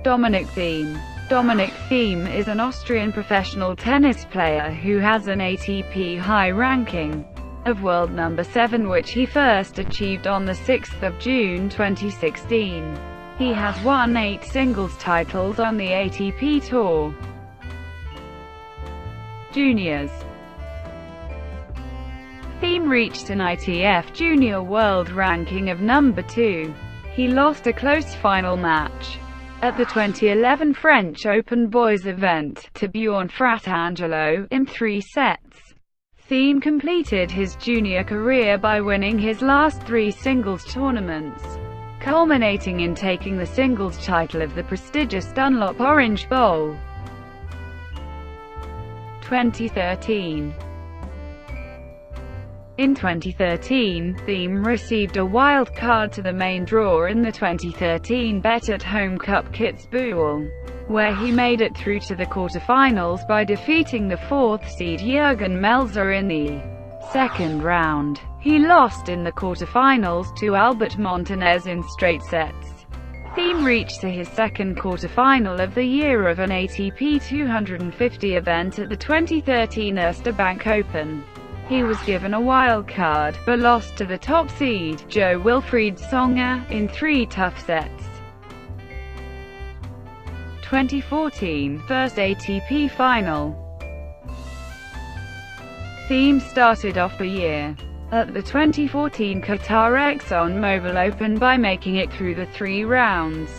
Dominic Thiem. Dominic Thiem is an Austrian professional tennis player who has an ATP high ranking of world number 7, which he first achieved on the 6th of June 2016. He has won 8 singles titles on the ATP Tour. Juniors. Thiem reached an ITF Junior World Ranking of number 2. He lost a close final match at the 2011 French Open Boys event to Bjorn Fratangelo in 3 sets. Thiem completed his junior career by winning his last 3 singles tournaments, culminating in taking the singles title of the prestigious Dunlop Orange Bowl. 2013. In 2013, Thiem received a wild card to the main draw in the 2013 Bet-at-Home Cup Kitzbühel, where he made it through to the quarterfinals by defeating the 4th seed Jürgen Melzer in the second round. He lost in the quarterfinals to Albert Montanez in straight sets. Thiem reached to his second quarterfinal of the year of an ATP 250 event at the 2013 Erste Bank Open. He was given a wild card, but lost to the top seed, Jo-Wilfried Tsonga, in 3 tough sets. 2014 First ATP Final. Thiem started off the year at the 2014 Qatar ExxonMobil Open by making it through the 3 rounds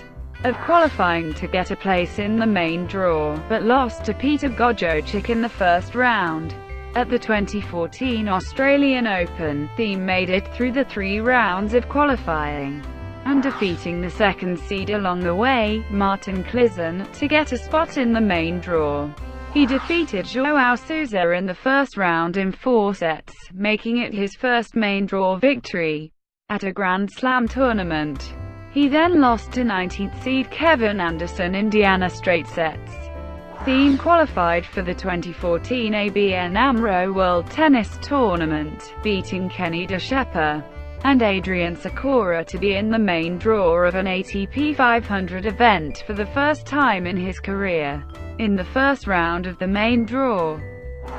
of qualifying to get a place in the main draw, but lost to Peter Gojocic in the first round. At the 2014 Australian Open, Thiem made it through the 3 rounds of qualifying, and defeating the second seed along the way, Martin Klizan, to get a spot in the main draw. He defeated Joao Sousa in the first round in 4 sets, making it his first main draw victory at a Grand Slam tournament. He then lost to 19th seed Kevin Anderson in Indiana straight sets. Thiem qualified for the 2014 ABN AMRO World Tennis Tournament, beating Kenny de Schepper and Adrian Sakura to be in the main draw of an ATP 500 event for the first time in his career. In the first round of the main draw,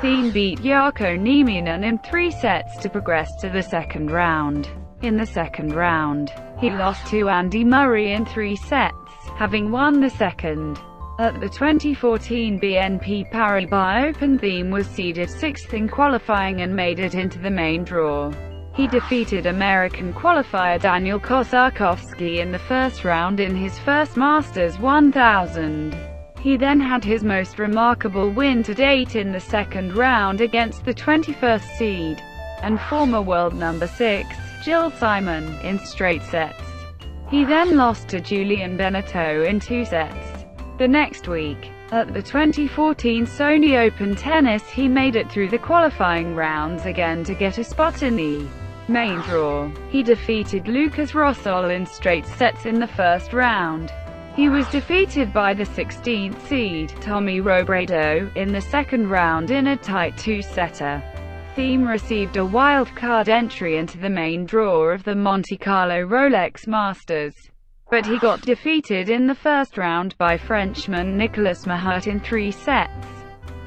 Thiem beat Jarkko Nieminen in 3 sets to progress to the second round. In the second round, he lost to Andy Murray in 3 sets, having won the second. At the 2014 BNP Paribas Open, Thiem was seeded 6th in qualifying and made it into the main draw. He defeated American qualifier Daniel Kosakowski in the first round in his first Masters 1000. He then had his most remarkable win to date in the second round against the 21st seed and former world number 6, Gilles Simon, in straight sets. He then lost to Julian Benneteau in 2 sets. The next week, at the 2014 Sony Open Tennis, he made it through the qualifying rounds again to get a spot in the main draw. He defeated Lucas Rosol in straight sets in the first round. He was defeated by the 16th seed, Tommy Robredo, in the second round in a tight 2-setter. Thiem received a wild-card entry into the main draw of the Monte Carlo Rolex Masters, but he got defeated in the first round by Frenchman Nicolas Mahut in 3 sets.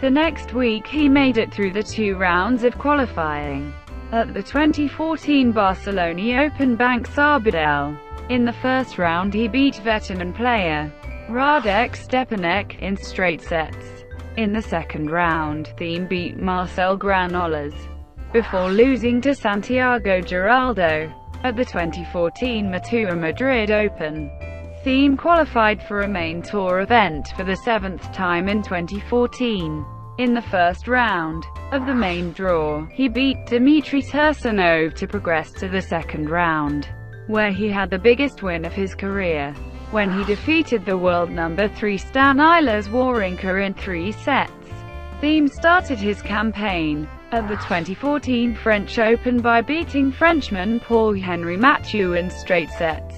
The next week he made it through the 2 rounds of qualifying at the 2014 Barcelona Open Bank Sabadell. In the first round he beat veteran player Radek Stepanek in straight sets. In the second round, Thiem beat Marcel Granollers, before losing to Santiago Giraldo. At the 2014 Matua Madrid Open, Thiem qualified for a main tour event for the 7th time in 2014. In the first round of the main draw, he beat Dmitry Tursunov to progress to the second round, where he had the biggest win of his career, when he defeated the world number 3 Stanislas Wawrinka in 3 sets. Thiem started his campaign at the 2014 French Open by beating Frenchman Paul-Henri Mathieu in straight sets.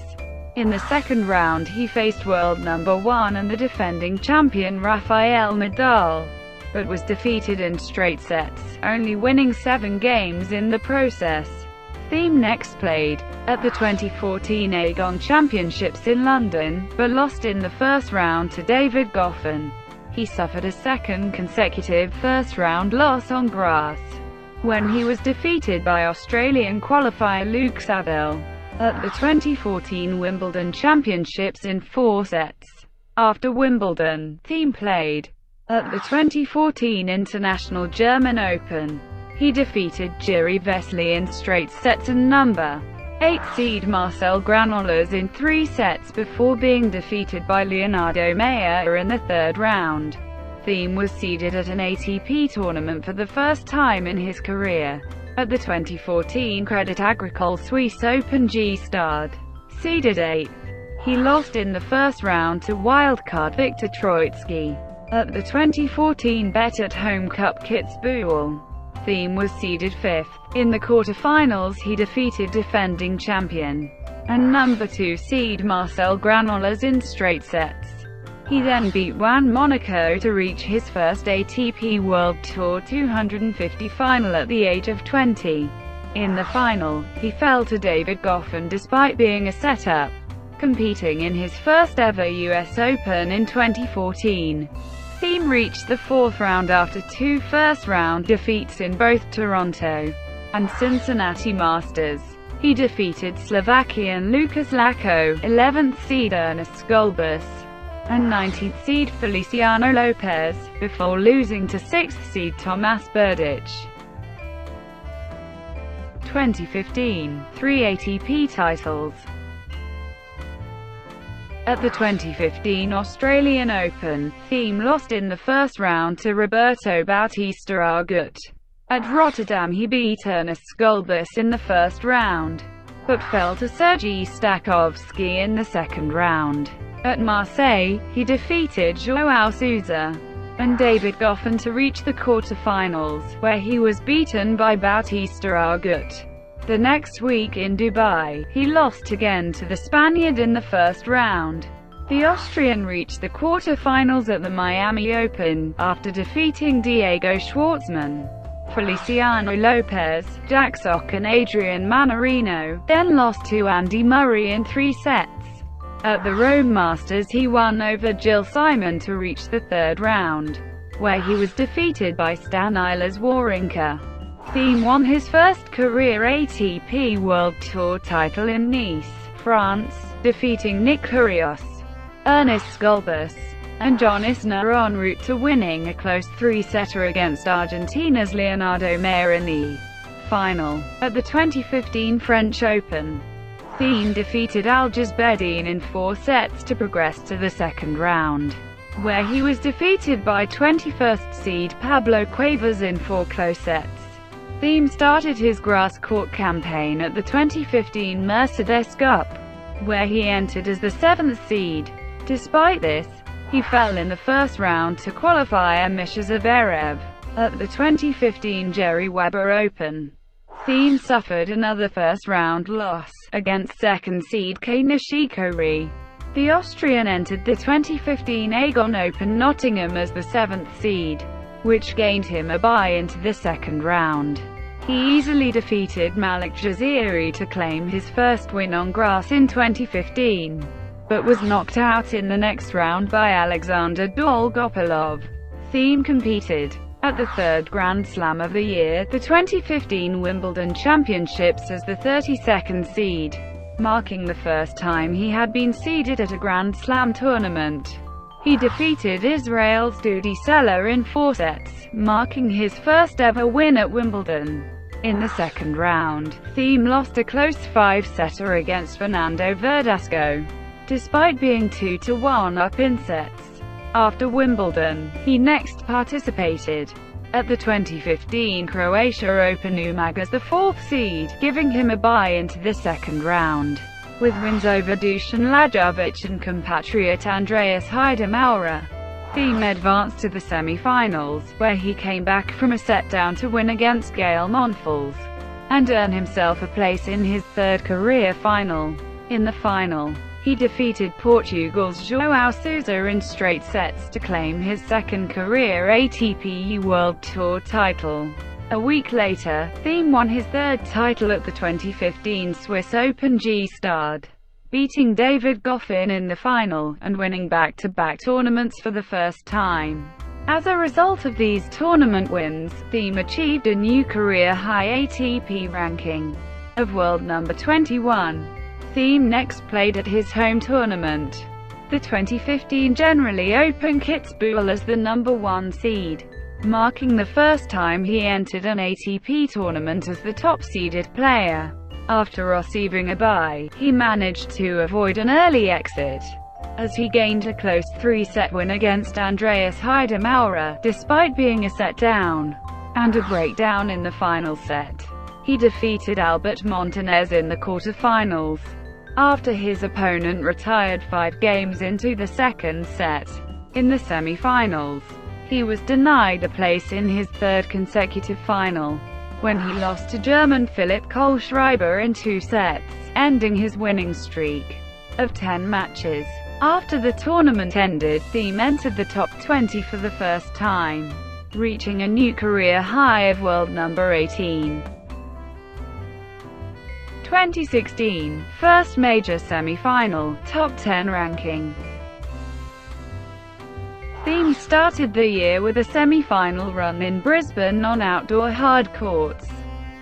In the second round he faced world number 1 and the defending champion Rafael Nadal, but was defeated in straight sets, only winning 7 games in the process. Thiem next played at the 2014 Aegon Championships in London, but lost in the first round to David Goffin. He suffered a second consecutive first-round loss on grass, when he was defeated by Australian qualifier Luke Saville at the 2014 Wimbledon Championships in 4 sets. After Wimbledon, Thiem played at the 2014 International German Open. He defeated Jiri Vesely in straight sets and number 8 seed Marcel Granollers in 3 sets before being defeated by Leonardo Mayer in the third round. Thiem was seeded at an ATP tournament for the first time in his career. At the 2014 Crédit Agricole Suisse Open G-Stade, seeded 8th. He lost in the first round to wildcard Viktor Troicki. At the 2014 Bet at Home Cup Kitzbühel, Thiem was seeded 5th. In the quarter-finals he defeated defending champion and number 2 seed Marcel Granollers in straight sets. He then beat Juan Monaco to reach his first ATP World Tour 250 final at the age of 20. In the final, he fell to David Goffin despite being a set-up, competing in his first ever US Open in 2014. Thiem reached the 4th round after 2 first-round defeats in both Toronto and Cincinnati Masters. He defeated Slovakian Lukas Lacko, 11th seed Ernest Gulbis, and 19th seed Feliciano Lopez, before losing to 6th seed Tomas Berdych. 2015, 3 ATP titles. At the 2015 Australian Open, Thiem lost in the first round to Roberto Bautista Agut. At Rotterdam he beat Ernest Gulbis in the first round, but fell to Sergei Stakhovsky in the second round. At Marseille, he defeated Joao Sousa and David Goffin to reach the quarter-finals, where he was beaten by Bautista Agut. The next week in Dubai, he lost again to the Spaniard in the first round. The Austrian reached the quarter-finals at the Miami Open, after defeating Diego Schwartzman, Feliciano Lopez, Jack Sock and Adrian Manarino, then lost to Andy Murray in 3 sets. At the Rome Masters he won over Gilles Simon to reach the third round, where he was defeated by Stanislas Wawrinka. Thiem won his first career ATP World Tour title in Nice, France, defeating Nick Kyrgios, Ernest Gulbis, and John Isner en route to winning a close 3-setter against Argentina's Leonardo Mayer in the final. At the 2015 French Open, Thiem defeated Algiers Bedin in 4 sets to progress to the second round, where he was defeated by 21st seed Pablo Cuevas in 4 close sets. Thiem started his grass court campaign at the 2015 Mercedes Cup, where he entered as the 7th seed. Despite this, he fell in the first round to qualifier Misha Zverev. At the 2015 Jerry Weber Open, Thiem suffered another first-round loss against second seed Kei Nishikori. The Austrian entered the 2015 Aegon Open Nottingham as the 7th seed, which gained him a bye into the second round. He easily defeated Malik Jaziri to claim his first win on grass in 2015, but was knocked out in the next round by Alexander Dolgopolov. Thiem competed at the 3rd Grand Slam of the year, the 2015 Wimbledon Championships, as the 32nd seed, marking the first time he had been seeded at a Grand Slam tournament. He defeated Israel's Dudi Sela in 4 sets, marking his first ever win at Wimbledon. In the second round, Thiem lost a close 5-setter against Fernando Verdasco, despite being 2-1 up in sets. After Wimbledon, he next participated at the 2015 Croatia Open Umag as the 4th seed, giving him a bye into the second round, with wins over Dusan Lajovic and compatriot Andreas Haidemaura. Thiem advanced to the semi-finals, where he came back from a set-down to win against Gael Monfils, and earn himself a place in his 3rd career final. In the final, he defeated Portugal's Joao Sousa in straight sets to claim his 2nd career ATP World Tour title. A week later, Thiem won his third title at the 2015 Swiss Open Gstaad, beating David Goffin in the final, and winning back-to-back tournaments for the first time. As a result of these tournament wins, Thiem achieved a new career-high ATP ranking of world number 21. Thiem next played at his home tournament, the 2015 Generally Open Kitzbühel, as the number 1 seed, marking the first time he entered an ATP tournament as the top-seeded player. After receiving a bye, he managed to avoid an early exit, as he gained a close 3-set win against Andreas Heidemauer, despite being a set down and a breakdown in the final set. He defeated Albert Montanez in the quarterfinals, after his opponent retired 5 games into the second set. In the semifinals, he was denied a place in his third consecutive final, when he lost to German Philipp Kohlschreiber in 2 sets, ending his winning streak of 10 matches. After the tournament ended, Thiem entered the top 20 for the first time, reaching a new career high of world number 18. 2016, first major semi-final, top 10 ranking. Thiem started the year with a semi-final run in Brisbane on outdoor hard courts,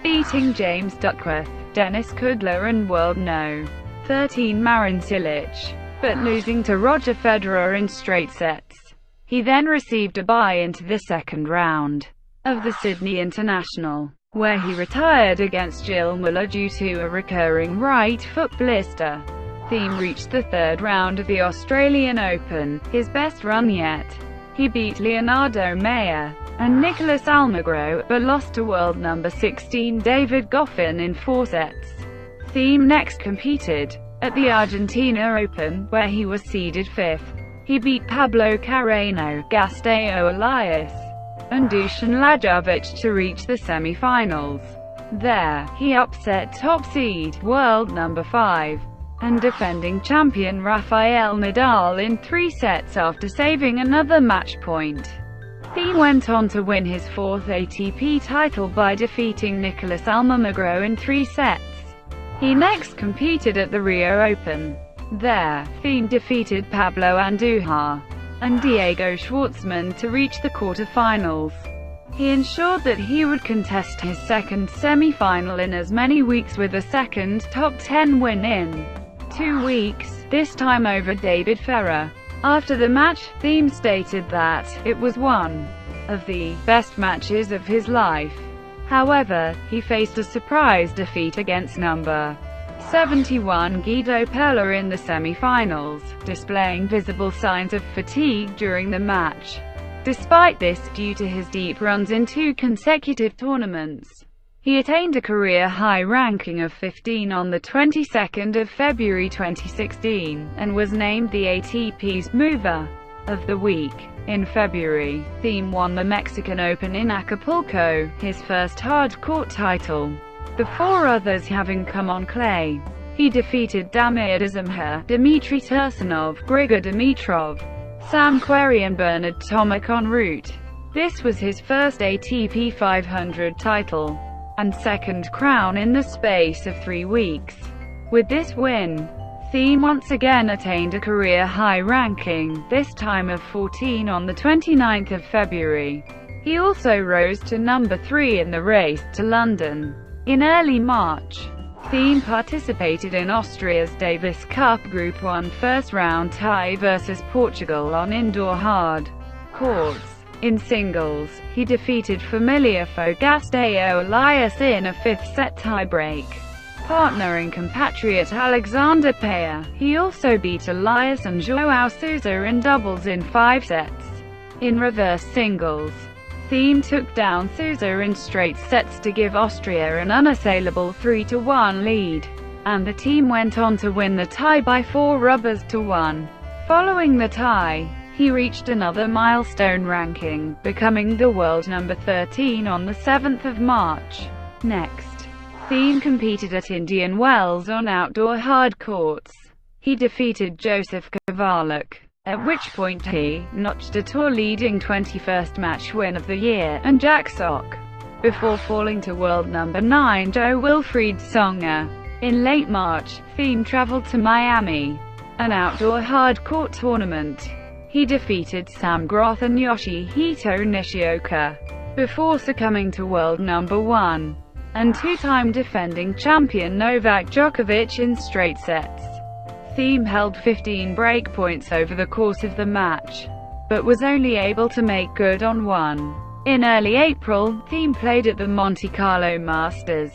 beating James Duckworth, Dennis Kudla and world no. 13 Marin Cilic, but losing to Roger Federer in straight sets. He then received a bye into the second round of the Sydney International, where he retired against Gilles Muller due to a recurring right foot blister. Thiem reached the third round of the Australian Open, his best run yet. He beat Leonardo Mayer and Nicolas Almagro, but lost to world number 16 David Goffin in 4 sets. Thiem next competed at the Argentina Open, where he was seeded 5th. He beat Pablo Carreño, Gastão Elias, and Dusan Lajovic to reach the semi-finals. There, he upset top seed, world number 5, and defending champion Rafael Nadal in 3 sets after saving another match point. Thiem went on to win his 4th ATP title by defeating Nicolas Almagro in 3 sets. He next competed at the Rio Open. There, Thiem defeated Pablo Andujar and Diego Schwartzman to reach the quarterfinals. He ensured that he would contest his second semi-final in as many weeks, with a second top 10 win in 2 weeks, this time over David Ferrer. After the match, Thiem stated that it was one of the best matches of his life. However, he faced a surprise defeat against number 71 Guido Pella in the semi-finals, displaying visible signs of fatigue during the match. Despite this, due to his deep runs in 2 consecutive tournaments, he attained a career-high ranking of 15 on the 22nd of February 2016, and was named the ATP's Mover of the Week. In February, Thiem won the Mexican Open in Acapulco, his first hard-court title, the 4 others having come on clay. He defeated Damir Dzumhur, Dmitry Tursunov, Grigor Dimitrov, Sam Querrey and Bernard Tomic en route. This was his first ATP 500 title, and second crown in the space of 3 weeks. With this win, Thiem once again attained a career-high ranking, this time of 14 on the 29th of February. He also rose to number 3 in the race to London. In early March, Thiem participated in Austria's Davis Cup Group 1 first-round tie versus Portugal on indoor hard courts. In singles, he defeated familiar foe Gastão Elias in a 5th-set tiebreak partner and compatriot Alexander Payer. He also beat Elias and João Sousa in doubles in 5 sets. In reverse singles, Thiem took down Sousa in straight sets to give Austria an unassailable 3-1 lead, and the team went on to win the tie by 4 rubbers to 1. Following the tie, he reached another milestone ranking, becoming the world number 13 on the 7th of March. Next, Thiem competed at Indian Wells on outdoor hard courts. He defeated Joseph Kowaluk, at which point he notched a tour-leading 21st match win of the year, and Jack Sock. before falling to world number 9 Jo-Wilfried Tsonga. In late March, Thiem traveled to Miami, an outdoor hard-court tournament. He defeated Sam Groth and Yoshihito Nishioka, before succumbing to world number 1 and two-time defending champion Novak Djokovic in straight sets. Thiem held 15 breakpoints over the course of the match, but was only able to make good on one. In early April, Thiem played at the Monte Carlo Masters.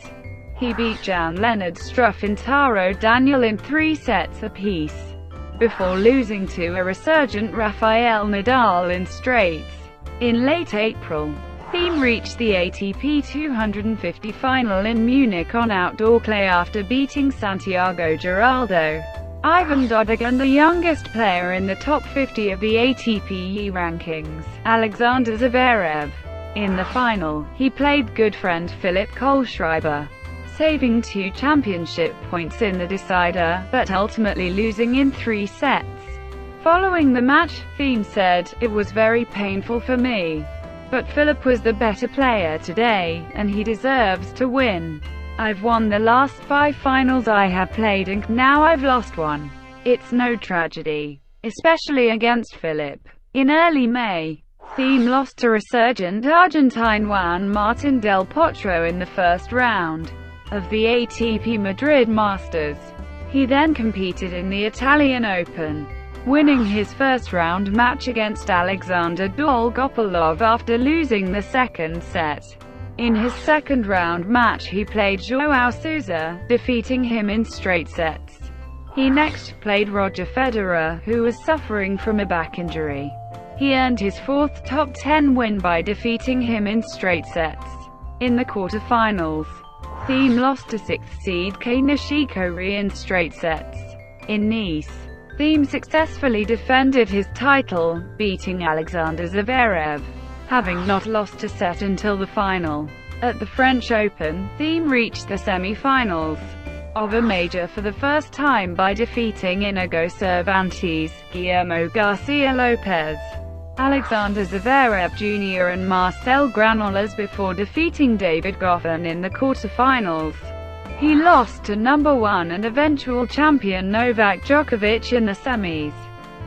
He beat Jan-Lennard Struff and Taro Daniel in 3 sets apiece, before losing to a resurgent Rafael Nadal in straights. In late April, Thiem reached the ATP 250 final in Munich on outdoor clay after beating Santiago Giraldo, Ivan Dodig, and the youngest player in the top 50 of the ATP rankings, Alexander Zverev. In the final, he played good friend Philipp Kohlschreiber, saving 2 championship points in the decider, but ultimately losing in 3 sets. Following the match, Thiem said, "It was very painful for me. But Philipp was the better player today, and he deserves to win. I've won the last 5 finals I have played and now I've lost one. It's no tragedy, especially against Philipp." In early May, Thiem lost to resurgent Argentine Juan Martín del Potro in the first round of the ATP Madrid Masters. He then competed in the Italian Open, winning his first round match against Alexander Dolgopolov after losing the second set. In his second round match he played João Sousa, defeating him in straight sets. He next played Roger Federer, who was suffering from a back injury. He earned his 4th top 10 win by defeating him in straight sets. In the quarterfinals, Thiem lost to 6th seed Kei Nishikori in straight sets. In Nice, Thiem successfully defended his title, beating Alexander Zverev, having not lost a set until the final. At the French Open, Thiem reached the semi-finals of a major for the first time by defeating Inigo Cervantes, Guillermo Garcia Lopez, Alexander Zverev Jr. and Marcel Granollers before defeating David Goffin in the quarterfinals. He lost to number 1 and eventual champion Novak Djokovic in the semis.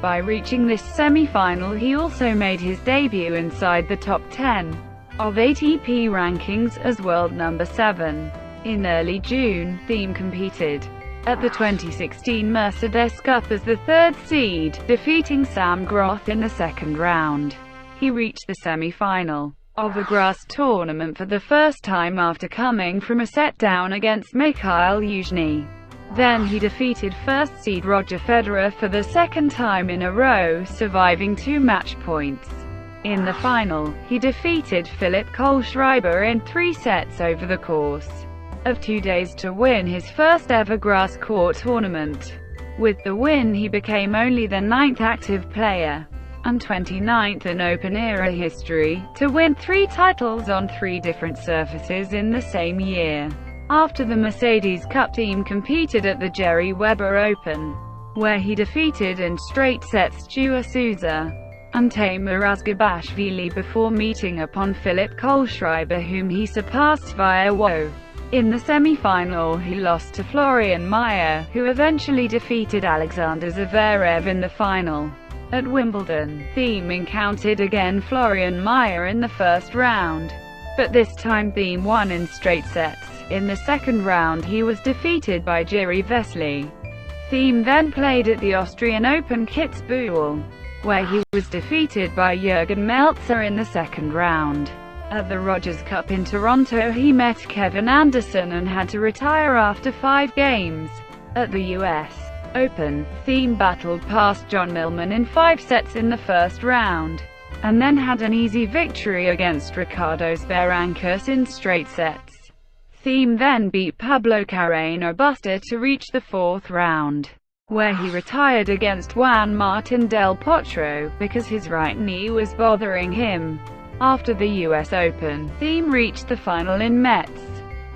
By reaching this semi-final he also made his debut inside the top 10 of ATP rankings as world number 7. In early June, Thiem competed at the 2016 Mercedes Cup as the 3rd seed, defeating Sam Groth in the second round. He reached the semi-final of a grass tournament for the first time after coming from a set down against Mikhail Yuzhny. Then he defeated first seed Roger Federer for the second time in a row, surviving 2 match points. In the final, he defeated Philipp Kohlschreiber in 3 sets over the course of 2 days to win his first ever grass court tournament. With the win he became only the 9th active player and 29th in Open-era history to win 3 titles on 3 different surfaces in the same year. After the Mercedes Cup, Thiem competed at the Jerry Weber Open, where he defeated in straight sets João Sousa and Taimur Razgabashvili before meeting upon Philipp Kohlschreiber, whom he surpassed via WO. In the semi-final he lost to Florian Mayer, who eventually defeated Alexander Zverev in the final. At Wimbledon, Thiem encountered again Florian Mayer in the first round, but this time Thiem won in straight sets. In the second round he was defeated by Jiří Veselý. Thiem then played at the Austrian Open Kitzbühel, where he was defeated by Jürgen Meltzer in the second round. At the Rogers Cup in Toronto he met Kevin Anderson and had to retire after 5 games. At the US Open, Thiem battled past John Millman in 5 sets in the first round, and then had an easy victory against Ricardos Berankis in straight sets. Thiem then beat Pablo Carreño Busta to reach the 4th round, where he retired against Juan Martín del Potro, because his right knee was bothering him. After the US Open, Thiem reached the final in Metz,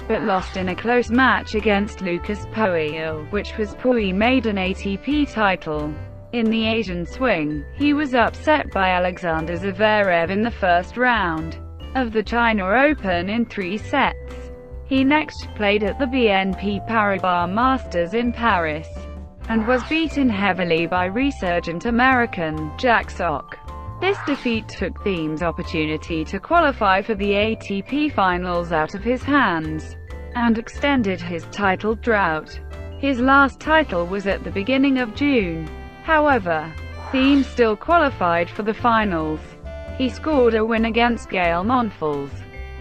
but lost in a close match against Lucas Pouille, which was Pouille's maiden ATP title. In the Asian swing, he was upset by Alexander Zverev in the first round, of the China Open in 3 sets. He next played at the BNP Paribas Masters in Paris, and was beaten heavily by resurgent American Jack Sock. This defeat took Thiem's opportunity to qualify for the ATP Finals out of his hands, and extended his title drought. His last title was at the beginning of June. However, Thiem still qualified for the finals. He scored a win against Gael Monfils,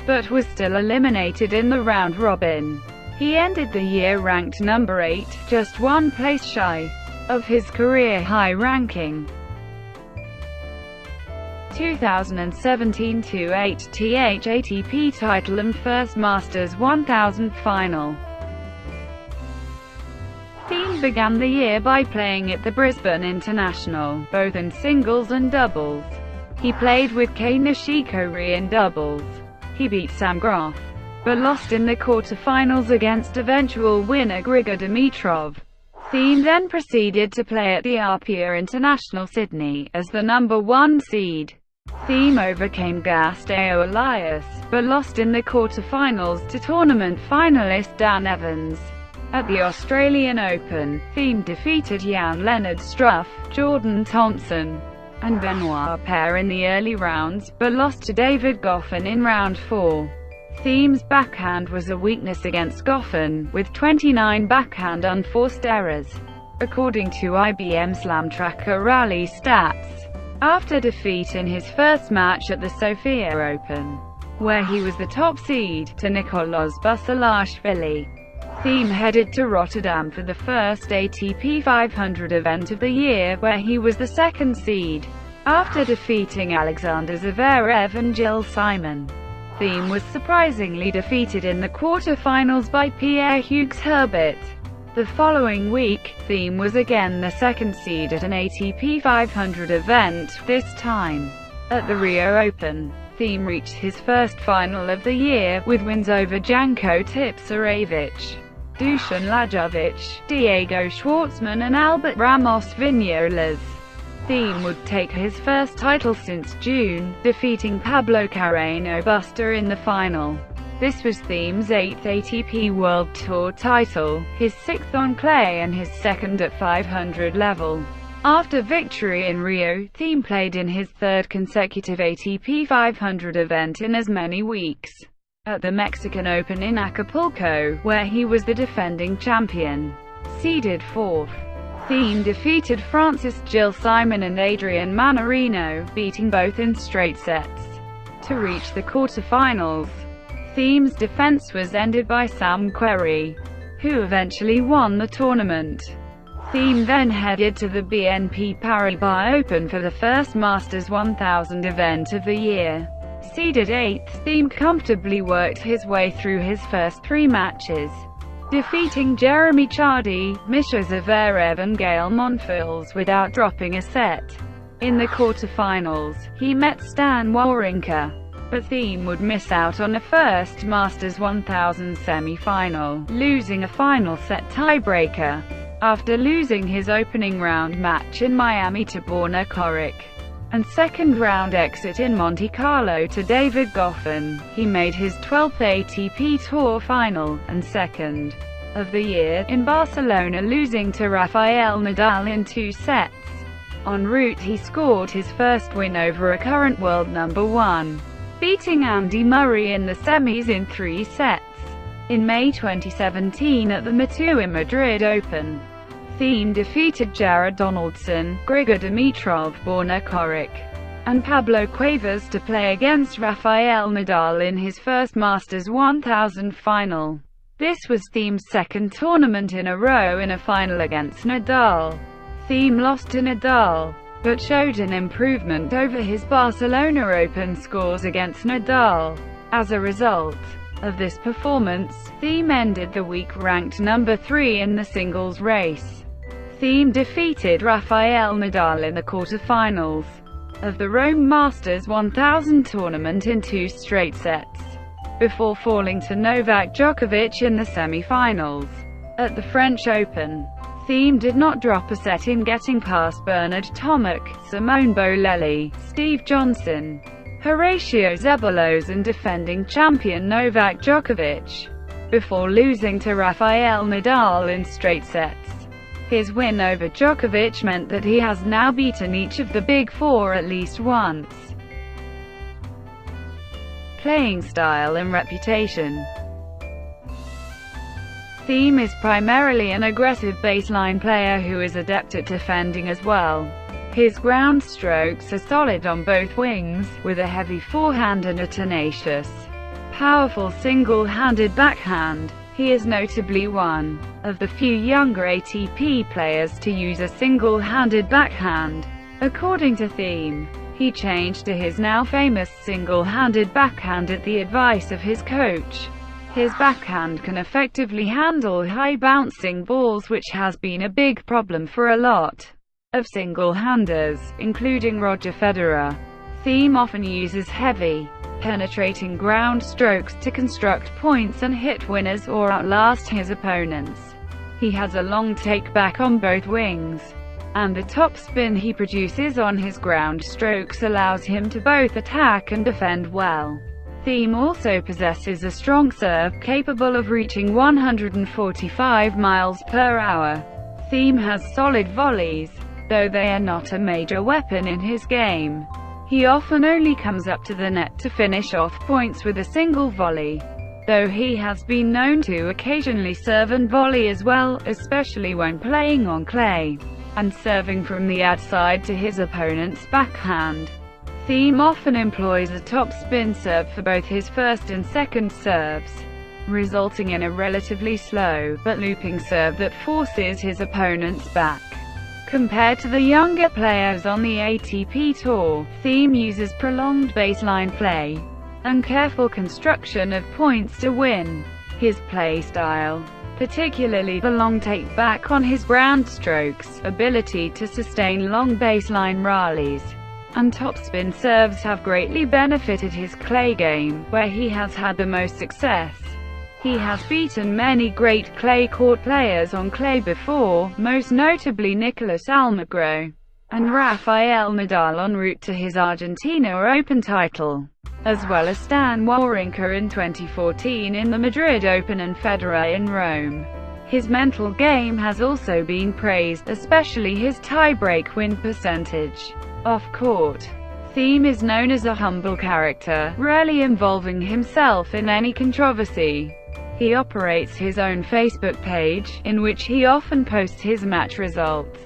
but was still eliminated in the round robin. He ended the year ranked number 8, just 1 place shy of his career-high ranking. 2017 2/8th ATP title and first Masters 1000 final. Thiem began the year by playing at the Brisbane International, both in singles and doubles. He played with Kei Nishikori in doubles. He beat Sam Groth, but lost in the quarter-finals against eventual winner Grigor Dimitrov. Thiem then proceeded to play at the ATP International Sydney as the number 1 seed. Thiem overcame Gastao Elias, but lost in the quarter-finals to tournament finalist Dan Evans. At the Australian Open, Thiem defeated Jan-Lennard Struff, Jordan Thompson, and Benoit Paire in the early rounds, but lost to David Goffin in round 4. Thiem's backhand was a weakness against Goffin, with 29 backhand unforced errors, according to IBM Slam Tracker Rally Stats. After defeat in his first match at the Sofia Open, where he was the top seed, to Nicolas Basilashvili, Thiem headed to Rotterdam for the first ATP 500 event of the year, where he was the 2nd seed. After defeating Alexander Zverev and Gilles Simon, Thiem was surprisingly defeated in the quarter-finals by Pierre-Hugues Herbert. The following week, Thiem was again the 2nd seed at an ATP 500 event, this time at the Rio Open. Thiem reached his first final of the year, with wins over Janko Tipsarevic, Dusan Lajovic, Diego Schwartzman and Albert Ramos Vignoles. Thiem would take his first title since June, defeating Pablo Carreño Busta in the final. This was Thiem's 8th ATP World Tour title, his 6th on clay and his 2nd at 500 level. After victory in Rio, Thiem played in his 3rd consecutive ATP 500 event in as many weeks. At the Mexican Open in Acapulco, where he was the defending champion, seeded 4th. Thiem defeated Francis Gilles Simon and Adrian Manarino, beating both in straight sets, to reach the quarter-finals. Thiem's defense was ended by Sam Querrey, who eventually won the tournament. Thiem then headed to the BNP Paribas Open for the first Masters 1000 event of the year. Seeded 8th, Thiem comfortably worked his way through his first 3 matches, defeating Jeremy Chardy, Misha Zverev and Gael Monfils without dropping a set. In the quarter-finals, he met Stan Wawrinka, but Thiem would miss out on a first Masters 1000 semi-final, losing a final set tiebreaker. After losing his opening round match in Miami to Borna Coric, and second round exit in Monte Carlo to David Goffin, he made his 12th ATP Tour final, and 2nd of the year, in Barcelona, losing to Rafael Nadal in 2 sets. En route he scored his first win over a current world number 1, beating Andy Murray in the semis in 3 sets. In May 2017 at the Matua Madrid Open, Thiem defeated Jared Donaldson, Grigor Dimitrov, Borna Coric, and Pablo Cuevas to play against Rafael Nadal in his first Masters 1000 final. This was Thiem's 2nd tournament in a row in a final against Nadal. Thiem lost to Nadal, but showed an improvement over his Barcelona Open scores against Nadal. As a result of this performance, Thiem ended the week ranked number 3 in the singles race. Thiem defeated Rafael Nadal in the quarter-finals of the Rome Masters 1000 tournament in 2 straight sets, before falling to Novak Djokovic in the semi-finals. At the French Open, Thiem did not drop a set in getting past Bernard Tomic, Simone Bolelli, Steve Johnson, Horacio Zeballos and defending champion Novak Djokovic, before losing to Rafael Nadal in straight sets. His win over Djokovic meant that he has now beaten each of the Big Four at least once. Playing style and reputation. Thiem is primarily an aggressive baseline player who is adept at defending as well. His ground strokes are solid on both wings, with a heavy forehand and a tenacious, powerful single-handed backhand. He is notably one of the few younger ATP players to use a single-handed backhand. According to Thiem, he changed to his now famous single-handed backhand at the advice of his coach. His backhand can effectively handle high-bouncing balls, which has been a big problem for a lot of single-handers, including Roger Federer. Thiem often uses heavy, penetrating ground strokes to construct points and hit winners or outlast his opponents. He has a long take-back on both wings, and the topspin he produces on his ground strokes allows him to both attack and defend well. Thiem also possesses a strong serve, capable of reaching 145 miles per hour. Thiem has solid volleys, though they are not a major weapon in his game. He often only comes up to the net to finish off points with a single volley, though he has been known to occasionally serve and volley as well, especially when playing on clay, and serving from the ad side to his opponent's backhand. Thiem often employs a topspin serve for both his first and second serves, resulting in a relatively slow, but looping serve that forces his opponents back. Compared to the younger players on the ATP Tour, Thiem uses prolonged baseline play and careful construction of points to win. His play style, particularly the long take-back on his ground strokes, ability to sustain long baseline rallies, and topspin serves have greatly benefited his clay game, where he has had the most success. He has beaten many great clay court players on clay before, most notably Nicolas Almagro and Rafael Nadal en route to his Argentina Open title, as well as Stan Wawrinka in 2014 in the Madrid Open and Federer in Rome. His mental game has also been praised, especially his tie-break win percentage. Off-court, Thiem is known as a humble character, rarely involving himself in any controversy. He operates his own Facebook page, in which he often posts his match results,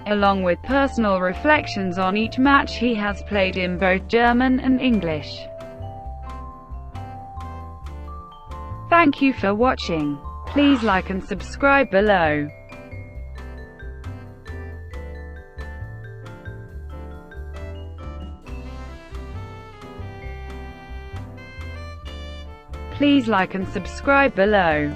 along with personal reflections on each match he has played in both German and English. Thank you for watching. Please like and subscribe below. Please like and subscribe below.